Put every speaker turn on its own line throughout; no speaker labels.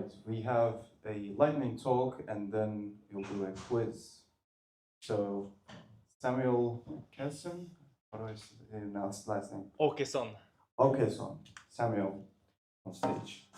right, we have a lightning talk and then we'll do a quiz. So, Samuel Kelson, how do I pronounce his last name?
Åkesson.
Åkesson. Samuel, on stage.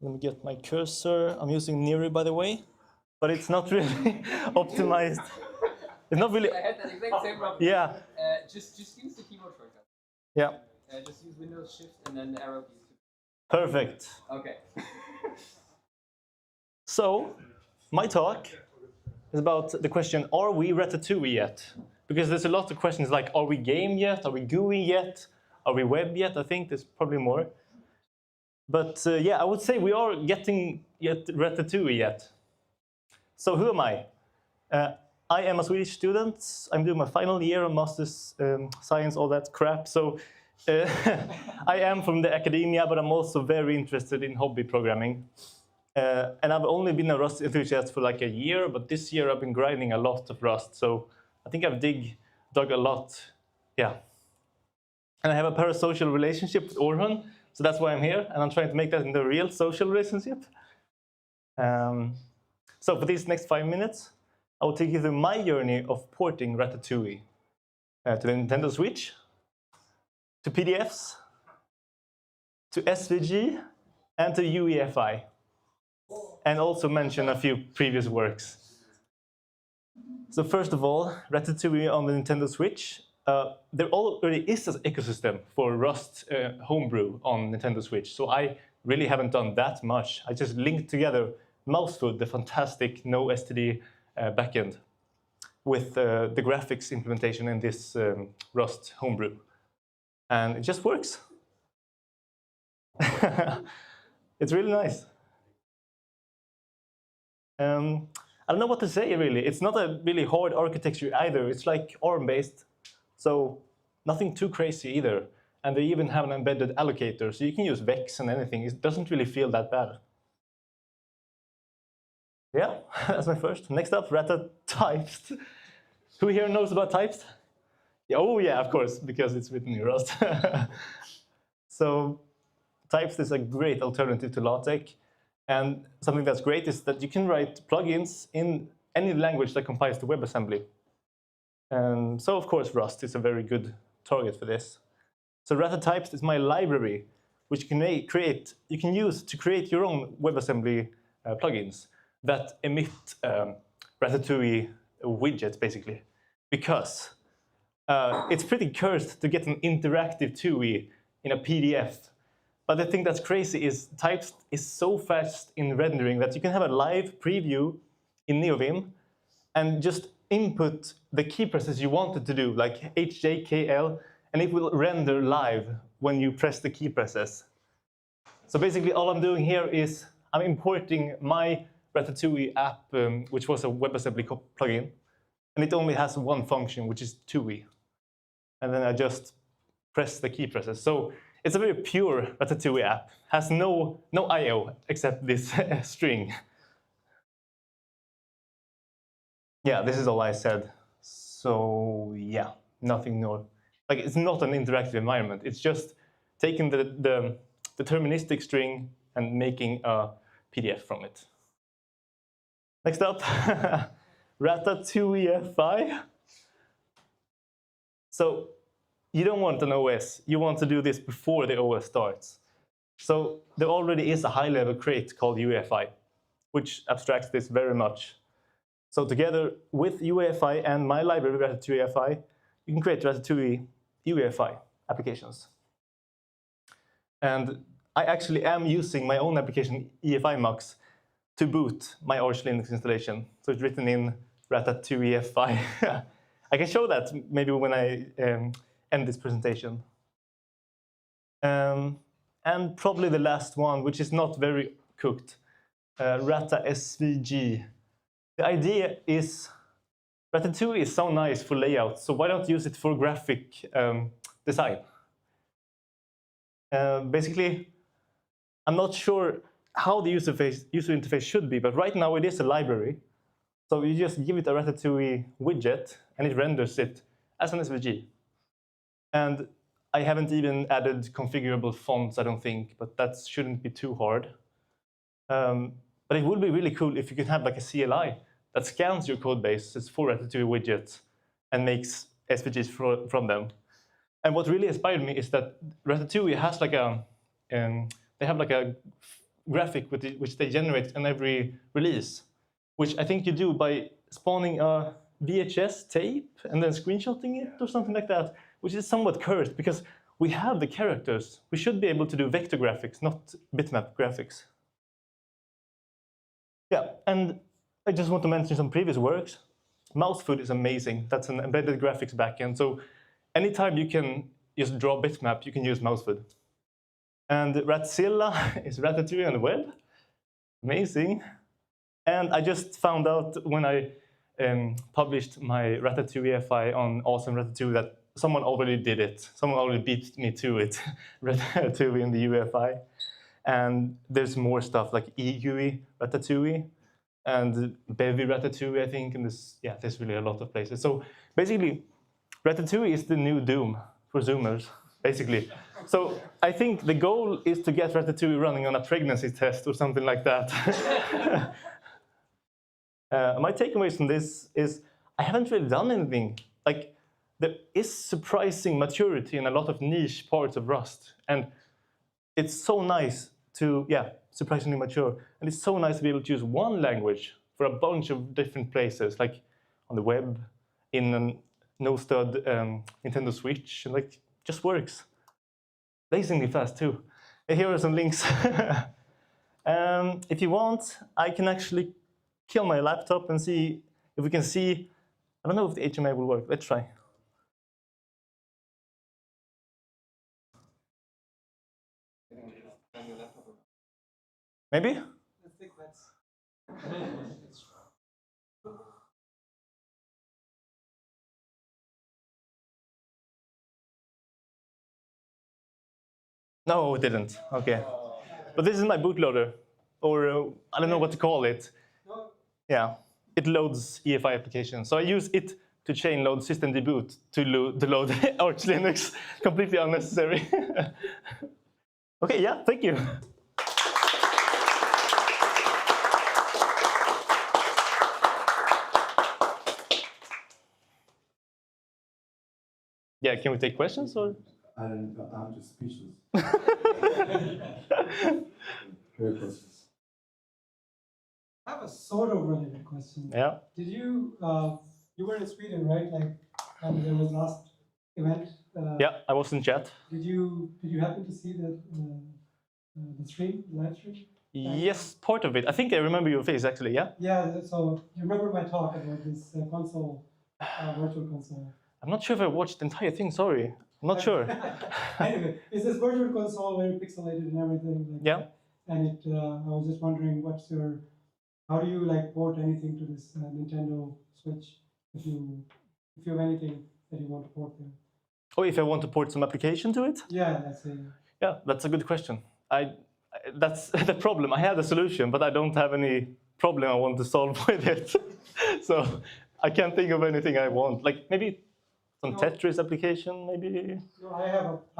Let me get my cursor. I'm using Nero, by the way, but it's not really optimized. It's not really.
I had that exact same problem.
Yeah.
Just use the keyboard shortcut.
Yeah.
Just use Windows Shift and then the arrow keys.
Perfect.
Okay.
So, my talk is about the question: are we Ratatouille yet? Because there's a lot of questions like: are we game yet? Are we GUI yet? Are we web yet? I think there's probably more. But yeah, I would say we are getting yet Ratatouille yet. So who am I? I am a Swedish student. I'm doing my final year of master's science, all that crap. So I am from the academia, but I'm also very interested in hobby programming. And I've only been a Rust enthusiast for like a year, but this year I've been grinding a lot of Rust. So I think I've dug a lot. Yeah. And I have a parasocial relationship with Orhun. So that's why I'm here, and I'm trying to make that into a real social relationship. So for these next 5 minutes, I will take you through my journey of porting Ratatouille to the Nintendo Switch, to PDFs, to SVG, and to UEFI, and also mention a few previous works. So first of all, Ratatouille on the Nintendo Switch. There already is an ecosystem for Rust homebrew on Nintendo Switch, so I really haven't done that much. I just linked together Mousefood, the fantastic no STD backend, with the graphics implementation in this Rust homebrew. And it just works. It's really nice. I don't know what to say, really. It's not a really hard architecture either. It's like ARM-based. So nothing too crazy either. And they even have an embedded allocator, so you can use Vex and anything. It doesn't really feel that bad. Yeah, that's my first. Next up, Ratatouille. Who here knows about types? Yeah, oh yeah, of course, because it's written in Rust. So types is a great alternative to LaTeX. And something that's great is that you can write plugins in any language that compiles to WebAssembly. So of course Rust is a very good target for this. So Ratatouille is my library, which you can use to create your own WebAssembly plugins that emit Ratatouille widgets, basically. Because it's pretty cursed to get an interactive TUI in a PDF. But the thing that's crazy is types is so fast in rendering that you can have a live preview in NeoVim and just input the key presses you wanted to do, like HJKL, and it will render live when you press the key presses. So basically all I'm doing here is I'm importing my Ratatouille app, which was a WebAssembly plugin, and it only has one function, which is TUI. And then I just press the key presses. So it's a very pure Ratatouille app, has no I/O except this string. Yeah, this is all I said. So yeah, nothing more. Like, it's not an interactive environment. It's just taking the deterministic string and making a PDF from it. Next up, Ratatouille. So you don't want an OS. You want to do this before the OS starts. So there already is a high-level crate called UEFI, which abstracts this very much. So together with UEFI and my library, Ratatouille, you can create Ratatouille UEFI applications. And I actually am using my own application, EFI Mux, to boot my Arch Linux installation. So it's written in Ratatouille EFI. I can show that maybe when I end this presentation. And probably the last one, which is not very cooked, Rata SVG. The idea is Ratatouille is so nice for layout, so why don't use it for graphic design? Basically, I'm not sure how the user interface should be, but right now it is a library. So you just give it a Ratatouille widget, and it renders it as an SVG. And I haven't even added configurable fonts, I don't think, but that shouldn't be too hard. But it would be really cool if you could have like a CLI that scans your code bases for Ratatouille widgets and makes SVGs from them. And what really inspired me is that Ratatouille has like they have like a graphic which they generate in every release, which I think you do by spawning a VHS tape and then screenshotting it or something like that, which is somewhat cursed because we have the characters. We should be able to do vector graphics, not bitmap graphics. Yeah, and I just want to mention some previous works. Mousefood is amazing. That's an embedded graphics backend. So anytime you can just draw bitmap, you can use Mousefood. And Ratzilla is Ratatouille on the web. Amazing. And I just found out when I published my Ratatouille FI on Awesome Ratatouille that someone already did it. Someone already beat me to it, Ratatouille in the UEFI. And there's more stuff like eGUI Ratatouille and Bevy Ratatouille, I think. And there's really a lot of places. So basically, Ratatouille is the new Doom for Zoomers, basically. So I think the goal is to get Ratatouille running on a pregnancy test or something like that. My takeaways from this is I haven't really done anything. Like, there is surprising maturity in a lot of niche parts of Rust. And it's so nice to, surprisingly mature. And it's so nice to be able to use one language for a bunch of different places, like on the web, in a no-stud Nintendo Switch, and like, just works. Blazingly fast too. And here are some links. If you want, I can actually kill my laptop and see if we can see. I don't know if the HMI will work. Let's try. Maybe?
Let's take bets.
No, it didn't. Okay. But this is my bootloader, or I don't know what to call it. Yeah, it loads EFI applications. So I use it to chain load systemd-boot to load Arch Linux. Completely unnecessary. Okay, yeah, thank you. Yeah, can we take questions or?
I'm just speechless. Very questions.
I have a sort of related question.
Yeah.
Did you were in Sweden, right? Like, and there was last event.
Yeah, I was in chat.
Did you happen to see the stream, the live stream?
Yes, part of it. I think I remember your face actually. Yeah.
Yeah. So you remember my talk about this console, virtual console?
I'm not sure if I watched the entire thing. Sorry, I'm not sure.
Anyway, it's this virtual console, very pixelated and everything. Like
Yeah.
that. And I was just wondering, how do you like port anything to this Nintendo Switch? If you have anything that you want to port there.
Oh, if I want to port some application to it?
Yeah, that's it.
Yeah, that's a good question. That's the problem. I had a solution, but I don't have any problem I want to solve with it. So I can't think of anything I want. Like maybe some Tetris application, maybe.
No, I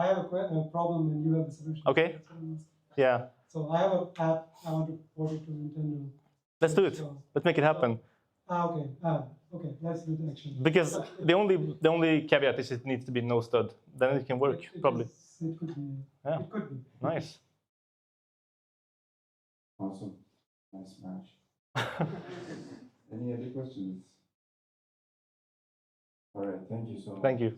have a problem, and you have a solution.
Okay.
That's what I'm asking.
Yeah.
So I have an app. I want to port it to Nintendo.
Let's do it.
So,
Let's make it happen.
okay. Okay. Let's do it actually.
Because the only caveat is it needs to be no stud. Then it can work probably.
It could be.
Yeah.
It could be.
Nice.
Awesome. Nice match. Any other questions? All right, thank you so much.
Thank you.